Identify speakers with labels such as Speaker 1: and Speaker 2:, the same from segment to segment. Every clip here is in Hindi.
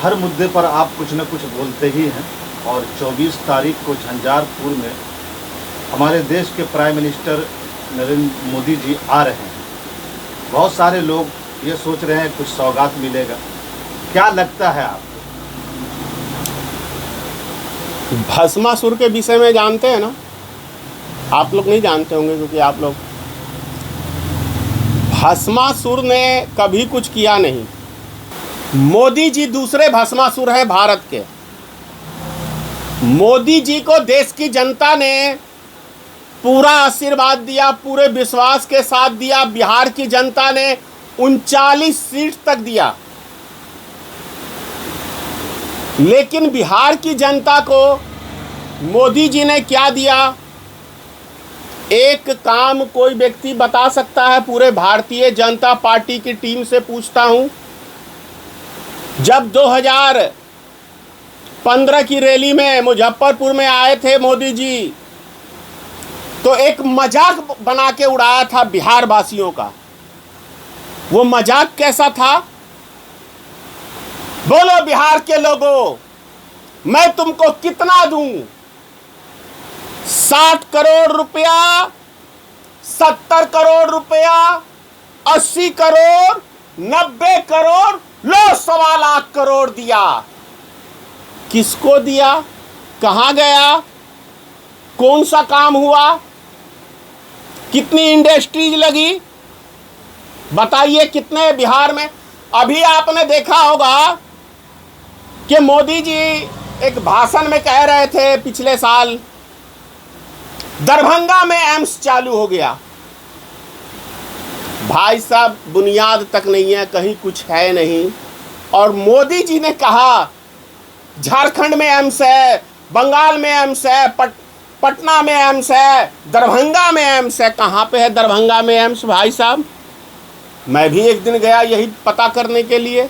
Speaker 1: हर मुद्दे पर आप कुछ न कुछ बोलते ही हैं और 24 तारीख को झंझारपुर में हमारे देश के प्राइम मिनिस्टर नरेंद्र मोदी जी आ रहे हैं। बहुत सारे लोग ये सोच रहे हैं कुछ सौगात मिलेगा। क्या लगता है आपको?
Speaker 2: भस्मासुर के विषय में जानते हैं ना? आप लोग नहीं जानते होंगे क्योंकि आप लोग भस्मासुर ने कभी कुछ किया नहीं। मोदी जी दूसरे भस्मासुर हैं भारत के। मोदी जी को देश की जनता ने पूरा आशीर्वाद दिया, पूरे विश्वास के साथ दिया। बिहार की जनता ने 39 सीट तक दिया, लेकिन बिहार की जनता को मोदी जी ने क्या दिया? एक काम कोई व्यक्ति बता सकता है? पूरे भारतीय जनता पार्टी की टीम से पूछता हूं, जब 2015 की रैली में मुजफ्फरपुर में आए थे मोदी जी, तो एक मजाक बना के उड़ाया था बिहार वासियों का। वो मजाक कैसा था? बोलो बिहार के लोगों, मैं तुमको कितना दूं? 60 करोड़ रुपया, 70 करोड़ रुपया, 80 करोड़, 90 करोड़, लो 1.25 लाख करोड़ दिया। किसको दिया? कहां गया? कौन सा काम हुआ? कितनी इंडस्ट्रीज लगी? बताइए कितने बिहार में। अभी आपने देखा होगा कि मोदी जी एक भाषण में कह रहे थे पिछले साल, दरभंगा में एम्स चालू हो गया। भाई साहब, बुनियाद तक नहीं है, कहीं कुछ है नहीं। और मोदी जी ने कहा झारखंड में एम्स है, बंगाल में एम्स है, पटना में एम्स है, दरभंगा में एम्स है। कहाँ पे है दरभंगा में एम्स भाई साहब? मैं भी एक दिन गया यही पता करने के लिए,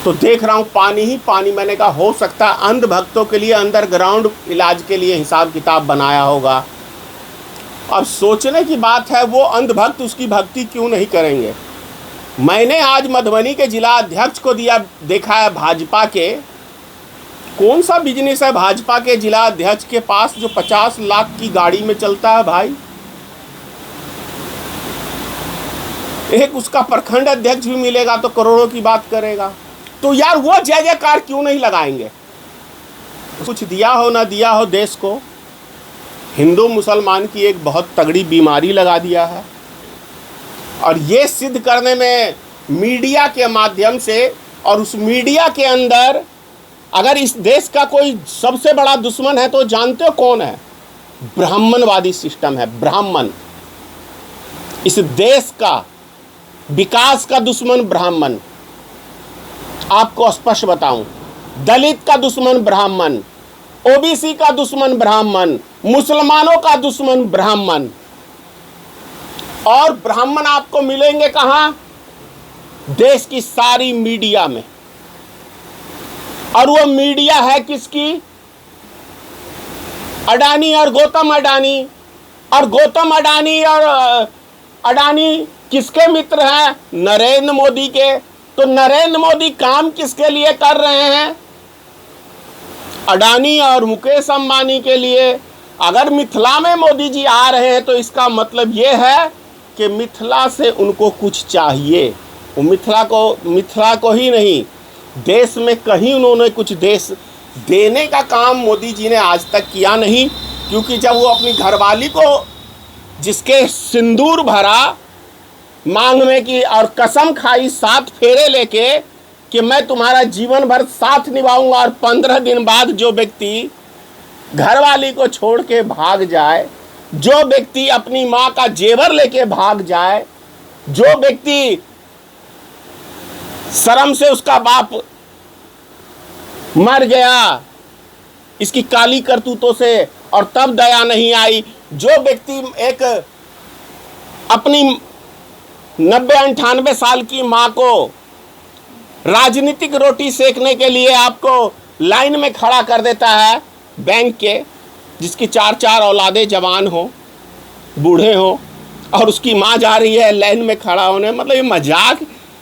Speaker 2: तो देख रहा हूँ पानी ही पानी। मैंने कहा हो सकता है अंधभक्तों के लिए अंडरग्राउंड इलाज के लिए हिसाब किताब बनाया होगा। अब सोचने की बात है, वो अंधभक्त उसकी भक्ति क्यों नहीं करेंगे? मैंने आज मधुबनी के जिला अध्यक्ष को देखा है भाजपा के। कौन सा बिजनेस है भाजपा के जिला अध्यक्ष के पास जो 50 लाख की गाड़ी में चलता है भाई? एक उसका प्रखंड अध्यक्ष भी मिलेगा तो करोड़ों की बात करेगा। तो यार वो जय जयकार क्यों नहीं लगाएंगे? कुछ दिया हो ना दिया हो देश को, हिंदू मुसलमान की एक बहुत तगड़ी बीमारी लगा दिया है। और ये सिद्ध करने में मीडिया के माध्यम से, और उस मीडिया के अंदर अगर इस देश का कोई सबसे बड़ा दुश्मन है तो जानते हो कौन है? ब्राह्मणवादी सिस्टम है। ब्राह्मण, इस देश का विकास का दुश्मन ब्राह्मण। आपको स्पष्ट बताऊं, दलित का दुश्मन ब्राह्मण, ओबीसी का दुश्मन ब्राह्मण, मुसलमानों का दुश्मन ब्राह्मण। और ब्राह्मण आपको मिलेंगे कहां? देश की सारी मीडिया में। और वो मीडिया है किसकी? अडानी और गौतम अडानी। और गौतम अडानी और अडानी किसके मित्र हैं? नरेंद्र मोदी के। तो नरेंद्र मोदी काम किसके लिए कर रहे हैं? अडानी और मुकेश अंबानी के लिए। अगर मिथिला में मोदी जी आ रहे हैं तो इसका मतलब ये है कि मिथिला से उनको कुछ चाहिए। वो मिथिला को ही नहीं, देश में कहीं उन्होंने कुछ देश देने का काम मोदी जी ने आज तक किया नहीं। क्योंकि जब वो अपनी घरवाली को, जिसके सिंदूर भरा मांग में की और कसम खाई 7 फेरे लेके कि मैं तुम्हारा जीवन भर साथ निभाऊंगा, और 15 दिन बाद जो व्यक्ति घरवाली को छोड़ के भाग जाए, जो व्यक्ति अपनी माँ का जेवर लेके भाग जाए, जो व्यक्ति शर्म से उसका बाप मर गया इसकी काली करतूतों से और तब दया नहीं आई, जो व्यक्ति एक अपनी 90-98 साल की माँ को राजनीतिक रोटी सेकने के लिए आपको लाइन में खड़ा कर देता है बैंक के, जिसकी 4-4 औलादे जवान हो, बूढ़े हो, और उसकी माँ जा रही है लाइन में खड़ा होने। मतलब ये मजाक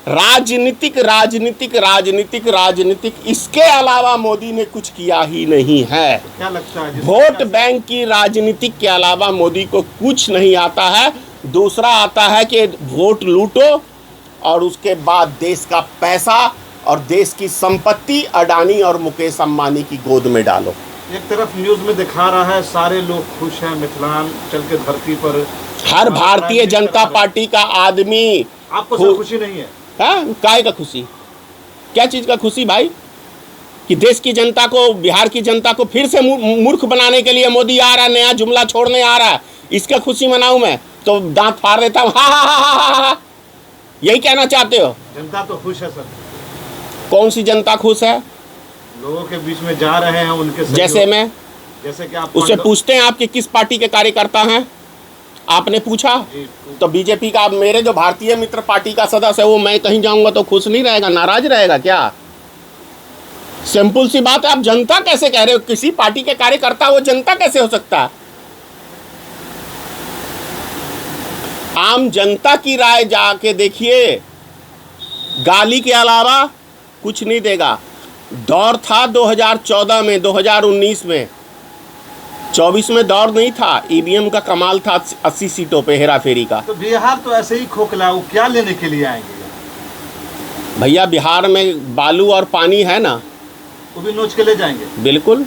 Speaker 2: राजनीतिक राजनीतिक राजनीतिक राजनीतिक, इसके अलावा मोदी ने कुछ किया ही नहीं है।
Speaker 1: क्या लगता है
Speaker 2: वोट बैंक की राजनीति के अलावा मोदी को कुछ नहीं आता है। दूसरा आता है कि वोट लूटो और उसके बाद देश का पैसा और देश की संपत्ति अडानी और मुकेश अंबानी की गोद में डालो।
Speaker 1: एक तरफ न्यूज में दिखा रहा है सारे लोग खुश हैं, मिथिलांचल के धरती पर
Speaker 2: हर भारतीय जनता पार्टी का आदमी,
Speaker 1: आपको सर खुशी नहीं है?
Speaker 2: हाँ, काय का खुशी? क्या चीज का खुशी भाई? कि देश की जनता को, बिहार की जनता को फिर से मूर्ख बनाने के लिए मोदी आ रहा है, नया जुमला छोड़ने आ रहा है, इसका खुशी मनाऊं मैं तो दांत फाड़ देता हूँ। हा, यही कहना चाहते हो?
Speaker 1: जनता तो खुश है सर।
Speaker 2: कौन सी जनता खुश है?
Speaker 1: लोगों के बीच में जा रहे हैं उनके
Speaker 2: जैसे मैं,
Speaker 1: जैसे कि आप
Speaker 2: उससे पूछते हैं आपके किस पार्टी के कार्यकर्ता हैं? आपने पूछा तो बीजेपी का, मेरे जो भारतीय मित्र पार्टी का सदस्य है वो, मैं कहीं जाऊंगा तो खुश नहीं रहेगा, नाराज रहेगा क्या? सिंपल सी बात है। आप जनता कैसे कह रहे हो? किसी पार्टी के कार्यकर्ता वो जनता कैसे हो सकता है? आम जनता की राय जाके देखिए, गाली के अलावा कुछ नहीं देगा। दौर था 2014 में, 2019 में, 24 में दौर नहीं था। ईवीएम का कमाल था 80 सीटों पे, हेरा फेरी का।
Speaker 1: तो बिहार तो ऐसे ही खोखला, वो क्या लेने के लिए आएंगे?
Speaker 2: भैया बिहार में बालू और पानी है ना,
Speaker 1: वो भी नोच के ले जाएंगे।
Speaker 2: बिल्कुल।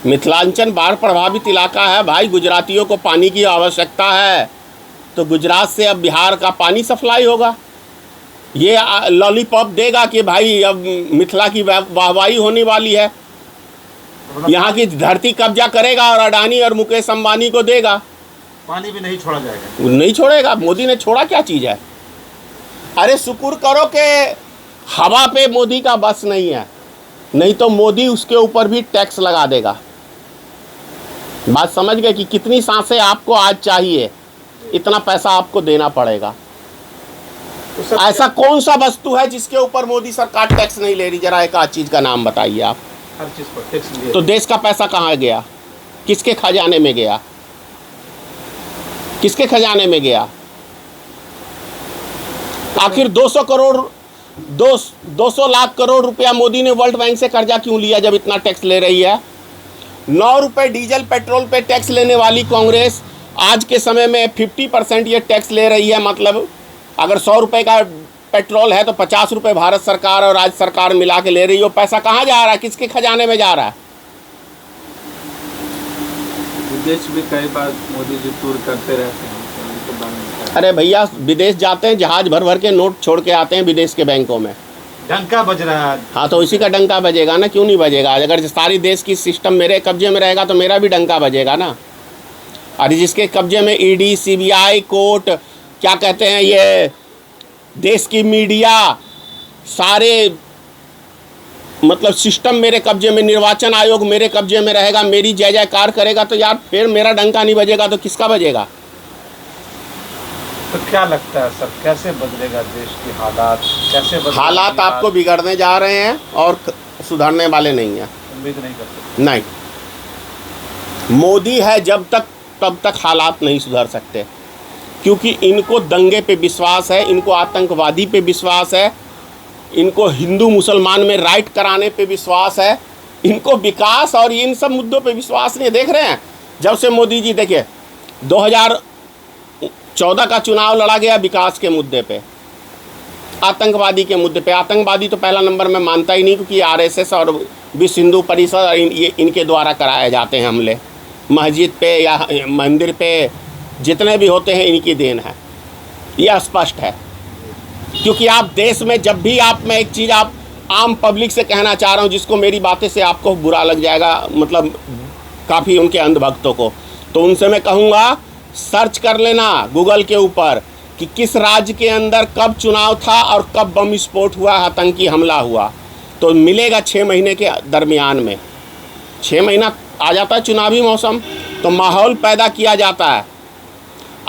Speaker 2: मिथिलांचल बाढ़ प्रभावित इलाका है भाई, गुजरातियों को पानी की आवश्यकता है, तो गुजरात से अब बिहार का पानी सप्लाई होगा। ये लॉलीपॉप देगा कि भाई अब मिथिला की वाहवाही होने वाली है, यहाँ की धरती कब्जा करेगा और अडानी और मुकेश अंबानी को देगा।
Speaker 1: पानी भी नहीं छोड़ा जाएगा।
Speaker 2: नहीं छोड़ेगा। मोदी ने छोड़ा क्या चीज़ है? अरे शुक्र करो कि हवा पे मोदी का बस नहीं है, नहीं तो मोदी उसके ऊपर भी टैक्स लगा देगा। बात समझ गए कि कितनी सांसें आपको आज चाहिए, इतना पैसा आपको देना पड़ेगा। तो ऐसा कौन सा वस्तु है जिसके ऊपर मोदी सरकार टैक्स नहीं ले रही? जरा एक आध चीज का नाम बताइए आप।
Speaker 1: हर चीज पर टैक्स लिए।
Speaker 2: तो देश का पैसा कहाँ गया? किसके खजाने में गया? किसके खजाने में गया? आखिर 200 लाख करोड़ रुपया मोदी ने वर्ल्ड बैंक से कर्जा क्यों लिया जब इतना टैक्स ले रही है? 9 रुपए डीजल पेट्रोल पे टैक्स लेने वाली कांग्रेस आज के समय में 50% ये टैक्स ले रही है। मतलब अगर 100 रुपए का पेट्रोल है तो 50 रुपए भारत सरकार और राज्य सरकार मिला के ले रही है। वो पैसा कहाँ जा रहा है? किसके खजाने में जा रहा है?
Speaker 3: विदेश भी कई बार मोदी जी टूर करते रहते हैं, तो
Speaker 2: अरे भैया विदेश जाते हैं, जहाज भर भर के नोट छोड़ के आते हैं विदेश के बैंकों में।
Speaker 1: डंका बज रहा है।
Speaker 2: हाँ, तो इसी का डंका बजेगा ना, क्यों नहीं बजेगा? अगर सारी देश की सिस्टम मेरे कब्जे में रहेगा तो मेरा भी डंका बजेगा ना। और जिसके कब्जे में ईडी, सीबीआई, कोर्ट, क्या कहते हैं ये देश की मीडिया, सारे मतलब सिस्टम मेरे कब्जे में, निर्वाचन आयोग मेरे कब्जे में रहेगा, मेरी जय जयकार करेगा, तो यार फिर मेरा डंका नहीं बजेगा तो किसका बजेगा?
Speaker 1: तो क्या लगता है सर, कैसे बदलेगा देश की हालात? कैसे बदलेगा?
Speaker 2: हालात आपको बिगड़ने जा रहे हैं और सुधरने वाले नहीं हैं।
Speaker 1: उम्मीद नहीं करते।
Speaker 2: नहीं, मोदी है जब तक तब तक हालात नहीं सुधर सकते, क्योंकि इनको दंगे पे विश्वास है, इनको आतंकवादी पे विश्वास है, इनको हिंदू मुसलमान में राइट कराने पे विश्वास है, इनको विकास और इन सब मुद्दों पे विश्वास नहीं। देख रहे हैं जब से मोदी जी, देखिए 2014 का चुनाव लड़ा गया विकास के मुद्दे पे, आतंकवादी के मुद्दे पे। आतंकवादी तो पहला नंबर में मानता ही नहीं, क्योंकि आरएसएस और विश्व हिंदू परिषद ये इनके द्वारा कराए जाते हैं हमले। मस्जिद पे या मंदिर पे जितने भी होते हैं इनकी देन है, यह स्पष्ट है। क्योंकि आप देश में जब भी आप, मैं एक चीज़ आप आम पब्लिक से कहना चाह रहा हूँ, जिसको मेरी बातें से आपको बुरा लग जाएगा, मतलब काफ़ी उनके अंधभक्तों को, तो उनसे मैं कहूँगा सर्च कर लेना गूगल के ऊपर कि किस राज्य के अंदर कब चुनाव था और कब बम विस्फोट हुआ, आतंकी हमला हुआ, तो मिलेगा 6 महीने के दरमियान में। 6 महीना आ जाता है चुनावी मौसम, तो माहौल पैदा किया जाता है।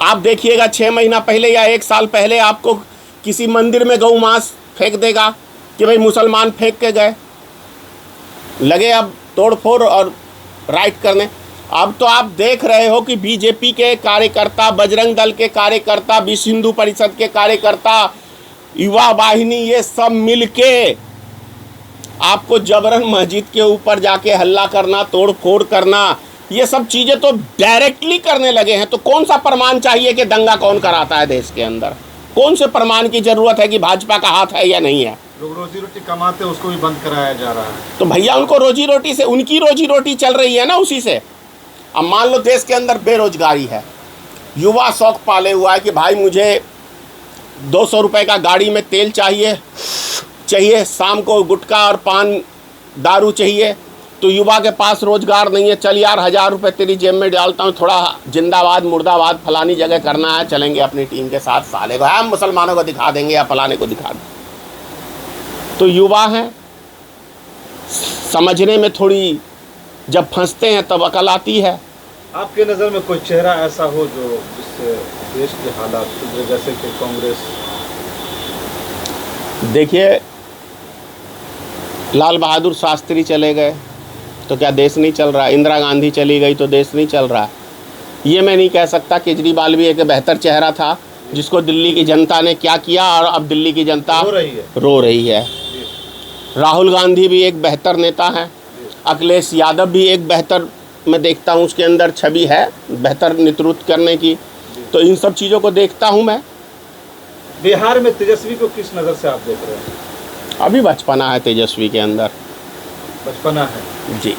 Speaker 2: आप देखिएगा 6 महीना पहले या 1 साल पहले आपको किसी मंदिर में गौ मांस फेंक देगा कि भाई मुसलमान फेंक के गए, लगे अब तोड़फोड़ और राइट करने। अब तो आप देख रहे हो कि बीजेपी के कार्यकर्ता, बजरंग दल के कार्यकर्ता, विश्व हिंदू परिषद के कार्यकर्ता, युवा वाहिनी, ये सब मिलके आपको जबरन मस्जिद के ऊपर जाके हल्ला करना, तोड़ फोड़ करना, ये सब चीज़ें तो डायरेक्टली करने लगे हैं। तो कौन सा प्रमाण चाहिए कि दंगा कौन कराता है देश के अंदर? कौन से प्रमाण की ज़रूरत है कि भाजपा का हाथ है या नहीं है?
Speaker 1: लोग रोजी रोटी कमाते हैं, उसको भी बंद कराया जा रहा है।
Speaker 2: तो भैया उनको रोजी रोटी से, उनकी रोजी रोटी चल रही है ना उसी से। अब मान लो देश के अंदर बेरोजगारी है, युवा शौक पाले हुआ है कि भाई मुझे 200 रुपये का गाड़ी में तेल चाहिए, शाम को गुटखा और पान दारू चाहिए, तो युवा के पास रोजगार नहीं है। चल यार 1000 रुपये तेरी जेब में डालता हूँ, थोड़ा जिंदाबाद मुर्दाबाद फलानी जगह करना है, चलेंगे अपनी टीम के साथ, साले को हम मुसलमानों को दिखा देंगे या फलाने को दिखा देंगे। तो युवा हैं, समझने में थोड़ी जब फंसते हैं तब अकल आती है।
Speaker 1: आपके नज़र में कोई चेहरा ऐसा हो जो जिससे देश के हालात सुधरे, जैसे कि कांग्रेस?
Speaker 2: देखिए, लाल बहादुर शास्त्री चले गए तो क्या देश नहीं चल रहा? इंदिरा गांधी चली गई तो देश नहीं चल रहा? ये मैं नहीं कह सकता। केजरीवाल भी एक बेहतर चेहरा था जिसको दिल्ली की जनता ने क्या किया, और अब दिल्ली की जनता रो रही है। राहुल गांधी भी एक बेहतर नेता है, अखिलेश यादव भी एक बेहतर, मैं देखता हूँ उसके अंदर छवि है बेहतर नेतृत्व करने की। तो इन सब चीज़ों को देखता हूँ मैं।
Speaker 1: बिहार में तेजस्वी को किस नज़र से आप देख रहे हैं?
Speaker 2: अभी बचपना है तेजस्वी के अंदर,
Speaker 1: बचपना है
Speaker 2: जी।